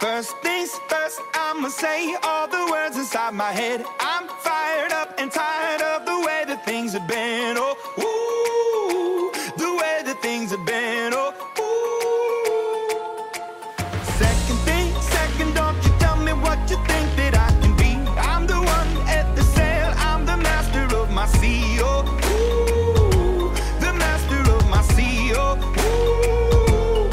First things first, I'ma say all the words inside my head. I'm fired up and tired of the way that things have been. Oh, ooh, the way that things have been. Oh, ooh. Second thing, second, don't you tell me what you think that I can be. I'm the one at the sail, I'm the master of my sea. Oh, ooh, the master of my sea. Oh, ooh.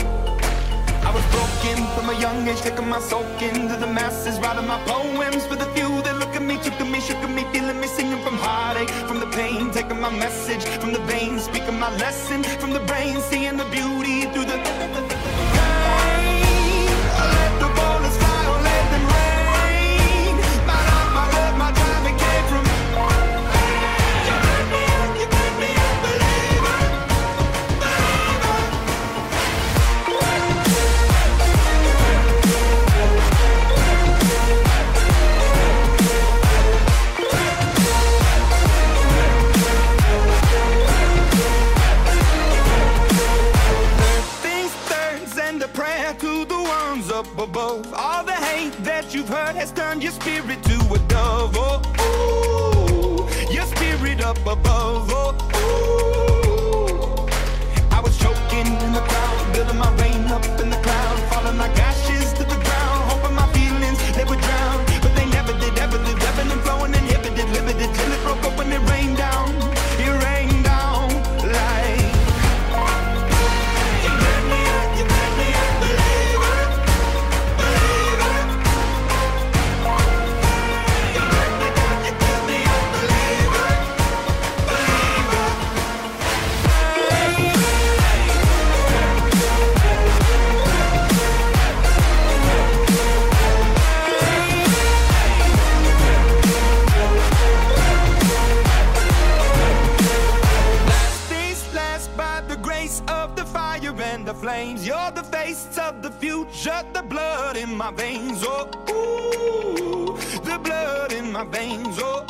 I was broken from a young age, taking my soul into the masses, writing my poems for the few that look at me, took to me, shook at me, feeling me, singing from heartache, from the pain, taking my message from the veins, speaking my lesson from the brain, seeing the beauty through the pain. Let the bullets fly or let them rain. My love, my love, my time, it came from you made me a believer, to the ones up above. All the hate that you've heard has turned your spirit to a dove. Oh, ooh, your spirit up above. Oh, ooh. I was choking in the crowd, building my rain up in the cloud, falling like ashes to the ground, hoping my feelings they would drown, but they never did. Ever lived, ebbing and flowing, inhibited, limited, till it broke up and it rained down. It rained down like of the fire and the flames. You're the face of the future, the blood in my veins. Oh, ooh, the blood in my veins. Oh,